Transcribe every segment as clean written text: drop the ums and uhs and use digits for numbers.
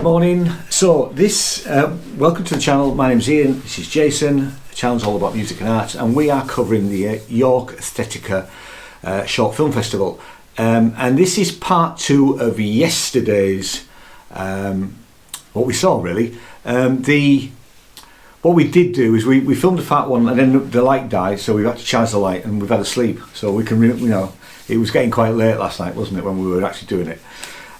morning. So welcome to the channel. My name's Ian, this is Jason. The channel's all about music and arts, and we are covering the York Aesthetica Short Film Festival. And this is part 2 of yesterday's, what we saw really. What we did do is we filmed a part 1 and then the light died, so we've had to charge the light and we've had to sleep. So we can, it was getting quite late last night, wasn't it, when we were actually doing it.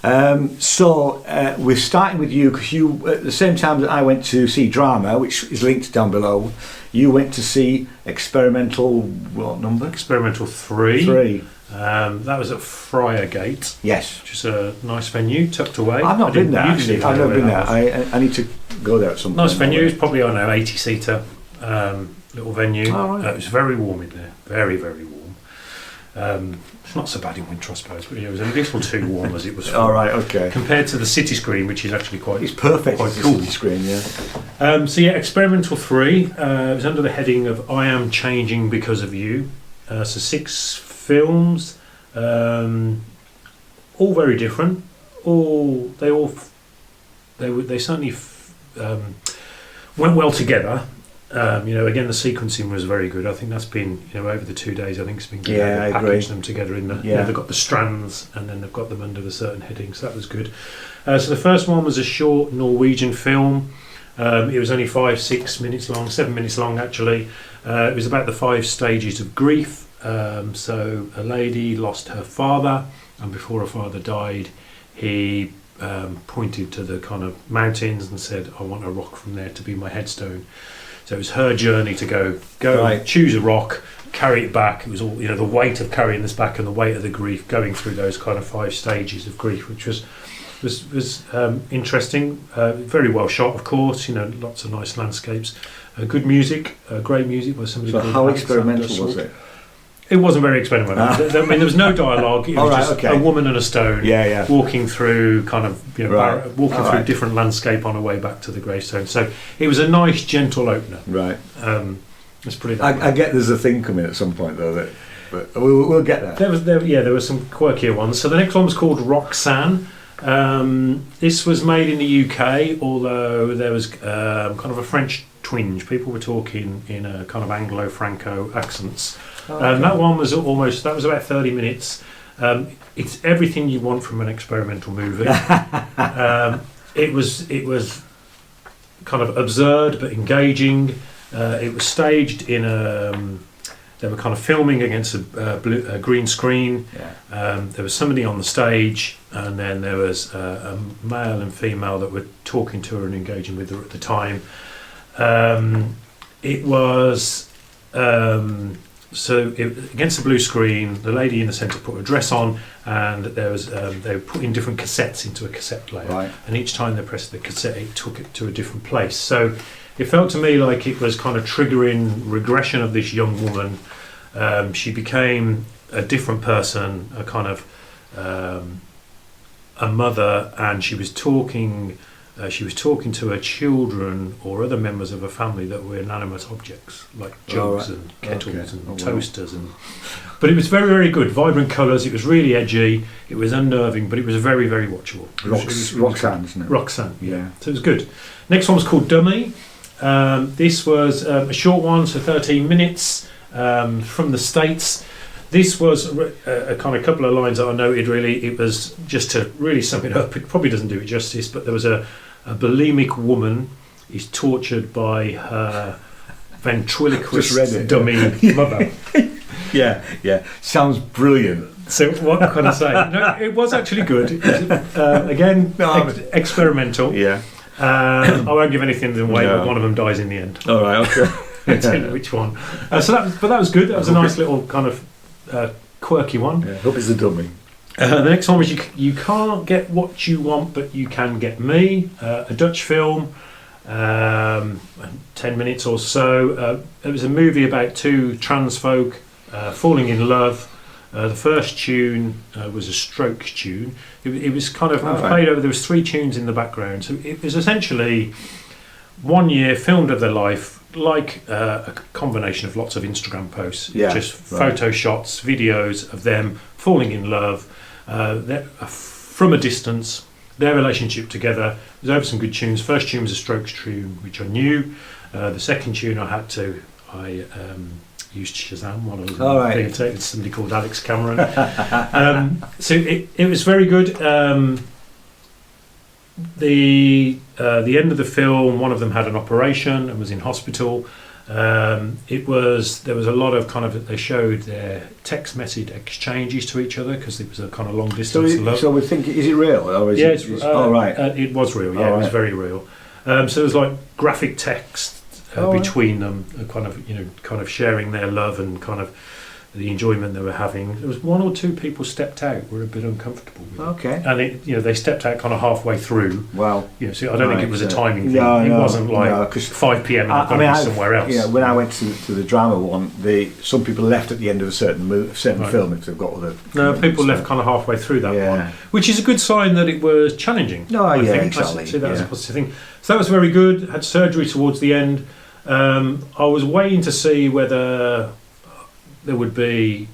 We're starting with you because you, at the same time that I went to see drama, which is linked down below, you went to see experimental, what number? Experimental 3. That was at Friargate. Yes. Which is a nice venue, tucked away. I've not been there actually. I've never been there. I need to go there at some point. Nice venue. It's probably, 80-seater little venue. Oh, right. It was very warm in there. Very, very warm. It's not so bad in winter, I suppose, but it was a little too warm as it was. All right, okay. Compared to the city screen, which is actually quite. It's perfect. Quite cool. City screen, yeah. Experimental 3. It was under the heading of "I Am Changing Because of You." So 6 films, all very different. They certainly went well together. Again, the sequencing was very good. I think that's been, over the 2 days, I think it's been good. Yeah, I packaged agree. them together in the, they've got the strands and then they've got them under the certain headings. So that was good. So the first one was a short Norwegian film. It was only 7 minutes long actually. It was about the 5 stages of grief. So a lady lost her father, and before her father died, he pointed to the kind of mountains and said, "I want a rock from there to be my headstone." So it was her journey to go right. Choose a rock, carry it back. It was all, the weight of carrying this back and the weight of the grief, going through those kind of 5 stages of grief, which was interesting. Very well shot, of course. Lots of nice landscapes, good music, great music by somebody. So called how experimental was it? It wasn't very experimental. There was no dialogue. It was just a woman and a stone walking through walking through different landscape on her way back to the gravestone. So it was a nice, gentle opener. Right. Let's put it I get there's a thing coming at some point though, but we'll get there. There were some quirkier ones. So the next one was called Roxanne. This was made in the UK, although there was kind of a French twinge. People were talking in a kind of Anglo-Franco accents. That one was about 30 minutes. It's everything you want from an experimental movie. It was kind of absurd but engaging. It was staged in they were kind of filming against a green screen. There was somebody on the stage, and then there was a male and female that were talking to her and engaging with her at the time. It was against the blue screen. The lady in the centre put a dress on, and there was they were putting different cassettes into a cassette player, right. And each time they pressed the cassette, it took it to a different place. So it felt to me like it was kind of triggering regression of this young woman. She became a different person, a kind of a mother, and she was talking to her children or other members of her family that were inanimate objects, like jugs and kettles and toasters. But it was very, very good. Vibrant colours. It was really edgy. It was unnerving, but it was very, very watchable. Roxanne, isn't it? Roxanne, yeah. So it was good. Next one was called Dummy. This was a short one, so 13 minutes, from the States. This was a kind of couple of lines that I noted, really. It was just to really sum it up. It probably doesn't do it justice, but there was a bulimic woman is tortured by her ventriloquist dummy mother. Yeah. Sounds brilliant. So what can I say? No, it was actually good. It was, experimental. Yeah. I won't give anything away, but one of them dies in the end. All right, okay. I don't know which one. That was good. That was a nice little kind of quirky one. Yeah, hope it's the dummy. The next one was you can't get what you want, but you can get me. A Dutch film, 10 minutes or so. It was a movie about 2 trans folk falling in love. The first tune was a stroke tune. It was kind of played over. There was 3 tunes in the background, so it was essentially 1 year filmed of their life, like a combination of lots of Instagram posts, just photo shots, videos of them falling in love from a distance. their relationship together was over some good tunes. First tune was a Strokes tune, which I knew. The second tune I used Shazam while I was in the theatre. It's somebody called Alex Cameron. So it was very good. The end of the film, one of them had an operation and was in hospital. There was a lot of they showed their text message exchanges to each other because it was a kind of long distance love. So we think, is it real or is it? It was real. Yeah, it was very real. So there was like graphic text between them, kind of sharing their love and kind of the enjoyment they were having. There was one or two people stepped out, were a bit uncomfortable with it. Okay. And they stepped out kind of halfway through. Wow. So I don't think it was a timing thing. It wasn't like 5 p.m. and I've got to be somewhere else. Yeah, when I went to the drama one, some people left at the end of a certain film if they've got other. No, people left kind of halfway through that one, which is a good sign that it was challenging. I think. Exactly. I see that as a positive thing. So that was very good. Had surgery towards the end. I was waiting to see whether there would be.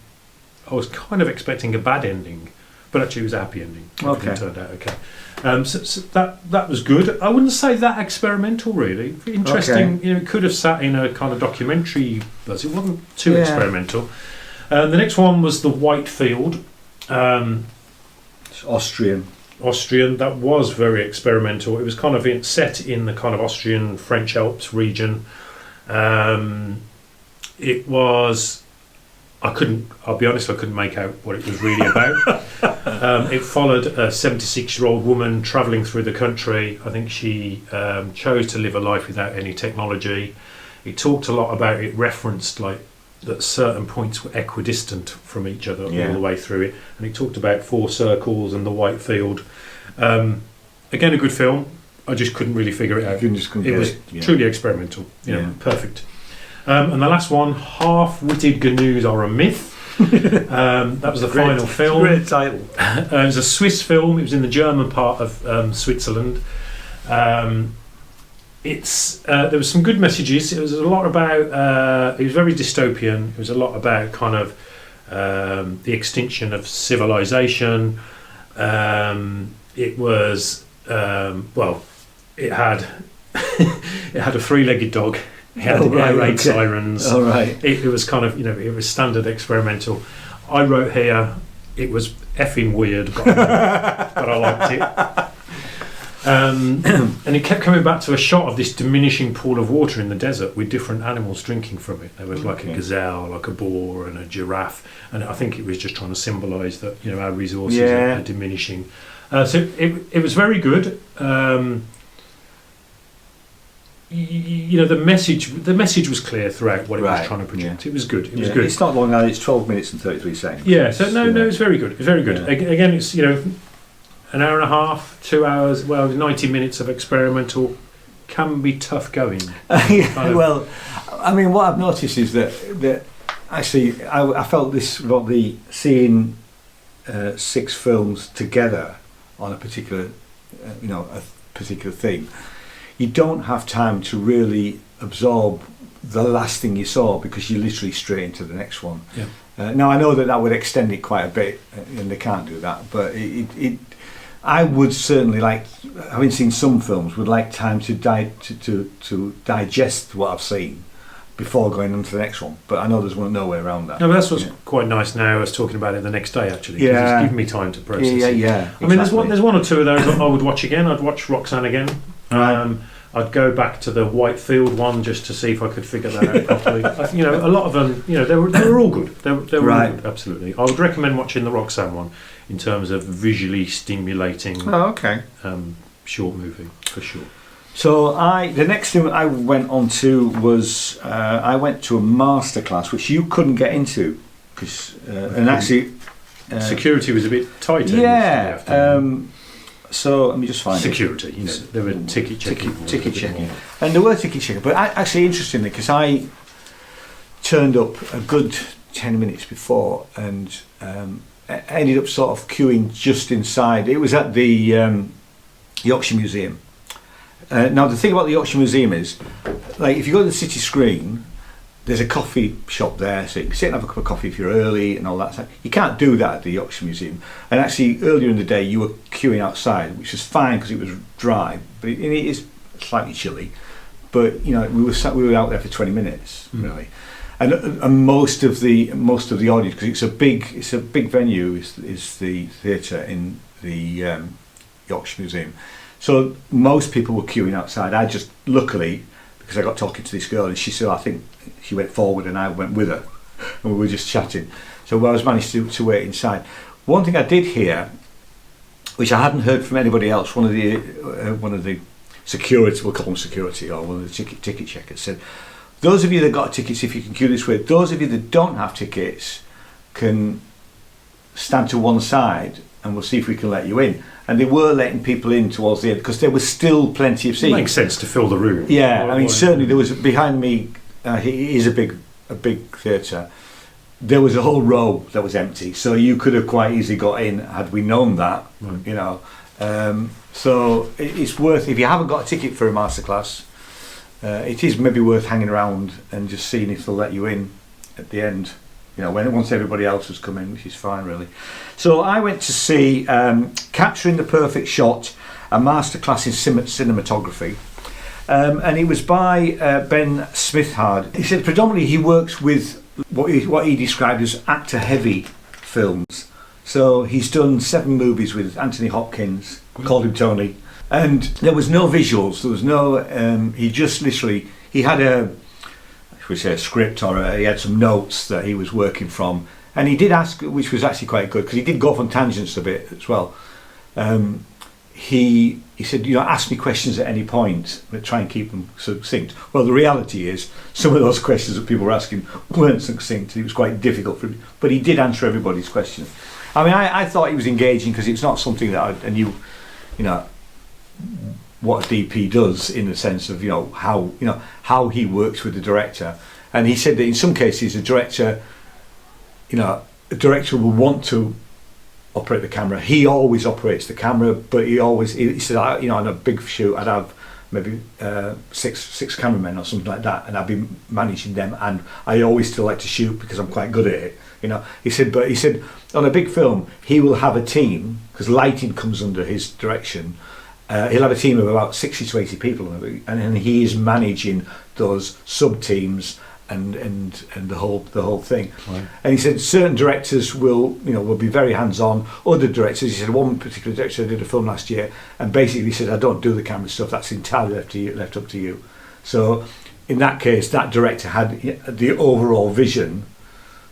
I was kind of expecting a bad ending, but actually it was a happy ending. Everything turned out okay. So that was good. I wouldn't say that experimental really. Interesting. It could have sat in a kind of documentary, but it wasn't too experimental. The next one was The White Field. It's Austrian. That was very experimental. It was kind of set in the kind of Austrian French Alps region. It was. I'll be honest, I couldn't make out what it was really about. It followed a 76-year-old woman travelling through the country. I think she chose to live a life without any technology. It talked a lot about it, referenced like that certain points were equidistant from each other all the way through it. And it talked about 4 circles and the white field. Again, a good film. I just couldn't really figure it out. It was truly experimental. Perfect. And the last one, Half-Witted Gnu's Are a Myth. That was the final film. Great title. It was a Swiss film. It was in the German part of Switzerland. There was some good messages. It was a lot about. It was very dystopian. It was a lot about kind of the extinction of civilization. It was it had it had a 3-legged dog. It had air raid sirens. It was kind of it was standard experimental. I wrote here it was effing weird, but I liked it. And it kept coming back to a shot of this diminishing pool of water in the desert with different animals drinking from it. There was like a gazelle, like a boar, and a giraffe. And I think it was just trying to symbolise that our resources are diminishing. So it was very good. The message was clear throughout what it was trying to project. It was good. It was good. It's not long now. It's 12 minutes and 33 seconds. Yeah. So it's very good. It's very good. Again, it's an hour and a half, 2 hours. 90 minutes of experimental can be tough going. Well, I mean, what I've noticed is that actually I felt this about the seeing 6 films together on a particular particular theme. You don't have time to really absorb the last thing you saw because you're literally straight into the next one. Now I know that would extend it quite a bit, and they can't do that. But I would certainly like, having seen some films, would like time to digest what I've seen before going on to the next one. But I know there's no way around that. No, but that's what's quite nice now. I was talking about it the next day actually. Because it's given me time to process it. Exactly. I mean, there's one or two of those I would watch again. I'd watch Roxanne again. I'd go back to the White Field one just to see if I could figure that out properly. A lot of them, they were all good. They were all good, absolutely. I would recommend watching the Roxanne one in terms of visually stimulating. Short movie for sure. So the next thing I went on to was I went to a masterclass which you couldn't get into because and actually security was a bit tighter. So let me just find security. There were ticket checking, and there were ticket checking. But actually, interestingly, because I turned up a good 10 minutes before and ended up sort of queuing just inside. It was at the Yorkshire Museum. Now the thing about the Yorkshire Museum is, like, if you go to the city screen, there's a coffee shop there, so you can sit and have a cup of coffee if you're early and all that stuff. You can't do that at the Yorkshire Museum. And actually, earlier in the day, you were queuing outside, which was fine because it was dry, but it is slightly chilly. But you know, we were out there for 20 minutes, really. And most of the audience, because it's a big venue, is the theatre in the Yorkshire Museum. So most people were queuing outside. I just, luckily, because I got talking to this girl, and she said, I think she went forward and I went with her, and we were just chatting. So I was managed to wait inside. One thing I did hear, which I hadn't heard from anybody else, one of the security, we'll call them security, or one of the ticket checkers said, those of you that got tickets, if you can queue this way, those of you that don't have tickets can stand to one side and we'll see if we can let you in. And they were letting people in towards the end because there was still plenty of seats. It makes sense to fill the room. Yeah, I mean, certainly there was, behind me, it is a big theatre, there was a whole row that was empty, so you could have quite easily got in had we known that, you know. So it's worth, if you haven't got a ticket for a masterclass, it is maybe worth hanging around and just seeing if they'll let you in at the end, you know, once everybody else has come in, which is fine really. So I went to see Capturing the Perfect Shot, a masterclass in cinematography, and it was by Ben Smithard. He said predominantly he works with what he described as actor-heavy films. So he's done 7 movies with Anthony Hopkins, called him Tony. And there was no visuals, there was no, he just literally, he had a script, or he had some notes that he was working from. And he did ask, which was actually quite good, because he did go off on tangents a bit as well. He said, you know, ask me questions at any point, but try and keep them succinct. Well, the reality is, some of those questions that people were asking weren't succinct. It was quite difficult for him, but he did answer everybody's questions. I mean, I thought he was engaging because it's not something that I knew, you know, what a DP does in the sense of, you know, how he works with the director. And he said that in some cases, a director will want to operate the camera. He always operates the camera, but he said, you know, on a big shoot, I'd have maybe six cameramen or something like that, and I'd be managing them, and I always still like to shoot because I'm quite good at it, you know. He said on a big film, he will have a team, because lighting comes under his direction. He'll have a team of about 60 to 80 people, and he is managing those sub-teams and the whole thing. Right. And he said certain directors will be very hands-on. Other directors, he said one particular director did a film last year, and basically he said, I don't do the camera stuff, that's entirely left up to you. So in that case, that director had the overall vision.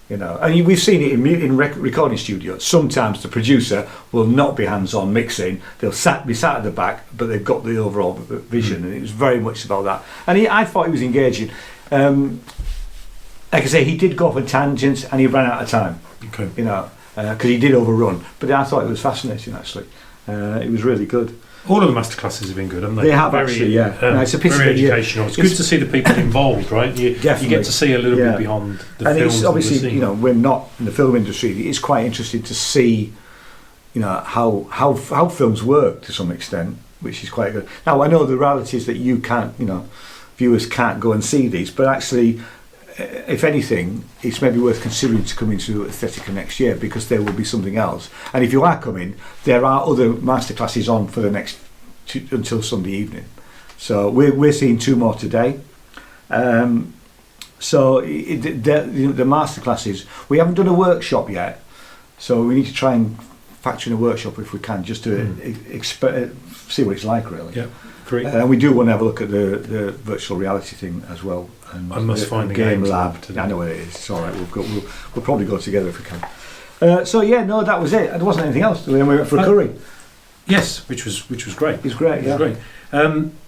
You know, and we've seen it in recording studios. Sometimes the producer will not be hands-on mixing; they'll be sat at the back, but they've got the overall vision, and it was very much about that. And I thought he was engaging. Like I say, he did go off on tangents, and he ran out of time. Okay. You know, because he did overrun. But I thought it was fascinating. Actually, it was really good. All of the masterclasses have been good, haven't they? They have, actually, yeah. No, it's a pity, very educational. It's good to see the people involved, right? You get to see a little bit beyond the films. And it's obviously, you know, we're not in the film industry. It's quite interesting to see, you know, how films work to some extent, which is quite good. Now, I know the reality is that you can't, you know, viewers can't go and see these, but actually, if anything, it's maybe worth considering to come into Aesthetica next year, because there will be something else. And if you are coming, there are other masterclasses on for the next until Sunday evening. So we're seeing 2 more today. So the masterclasses, we haven't done a workshop yet, so we need to try and factor in a workshop if we can, just to see what it's like, really. Yeah. And we do want to have a look at the virtual reality thing as well. And I must find the game lab today. I know where it is. It's all right. We'll probably go together if we can. So yeah, no, that was it. There wasn't anything else. Then we went for a curry. Yes, which was great. It was great. It was great.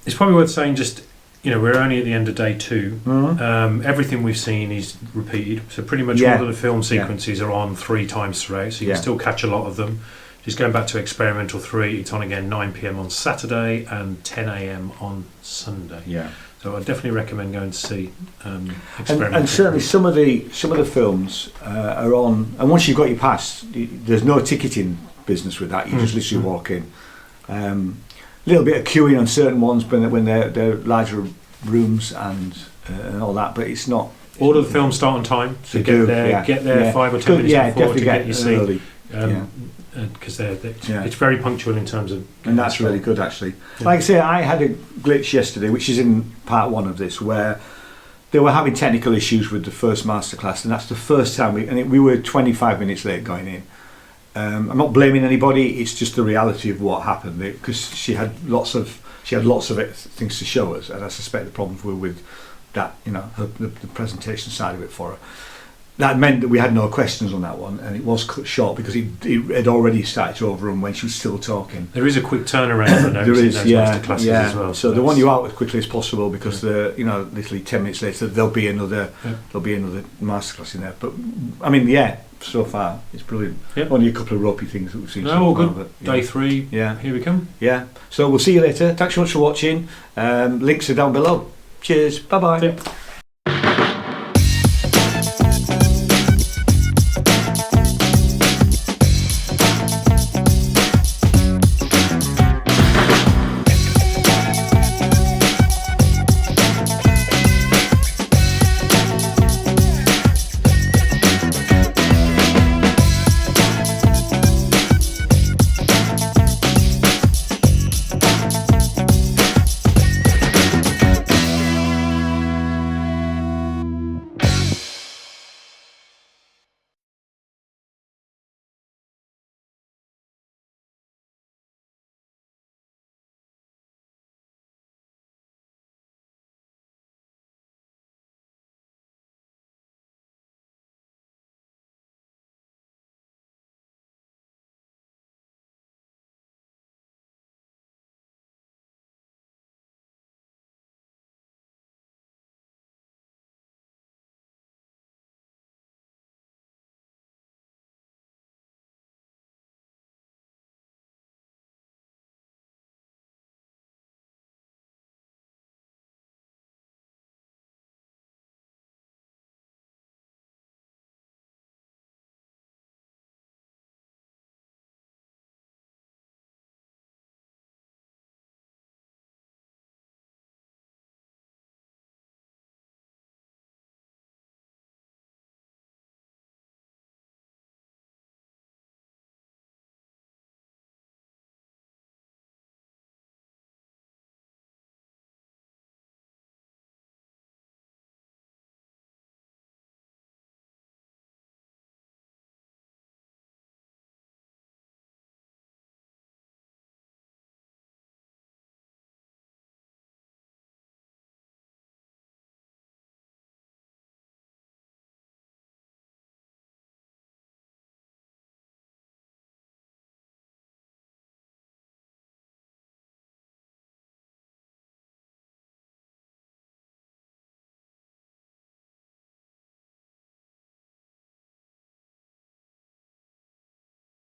It's probably worth saying, just, you know, we're only at the end of day 2. Mm-hmm. Everything we've seen is repeated. So pretty much all of the film sequences are on 3 times throughout. So you can still catch a lot of them. Just going back to Experimental 3, it's on again 9 p.m. on Saturday and 10 a.m. on Sunday. Yeah. So I definitely recommend going to see Experimental. And certainly some of the films are on. And once you've got your pass, there's no ticketing business with that. You just literally walk in. A little bit of queuing on certain ones when they're larger rooms and all that, but it's not All of the films start on time, so They get do, there, yeah. get there Yeah. 5 or 10 minutes before definitely to get your seat. early. Because Yeah. it's very punctual in terms of. And that's really good, actually. Yeah. Like I say, I had a glitch yesterday, which is in part 1 of this, where they were having technical issues with the first masterclass, and that's the first time we were 25 minutes late going in. I'm not blaming anybody; it's just the reality of what happened, because she had lots of things to show us, and I suspect the problems were with that, the presentation side of it for her. That meant that we had no questions on that one, and it was cut short because it had already started to overrun when she was still talking. There is a quick turnaround for There is, in those masterclasses as well. So they want you out as quickly as possible because literally 10 minutes later there'll be another masterclass in there. But I mean, so far it's brilliant. Yep. Only a couple of ropey things that we've seen. No, all good. But, Day 3. Yeah. Here we come. Yeah. So we'll see you later. Thanks so much for watching. Links are down below. Cheers. Bye bye. Yep.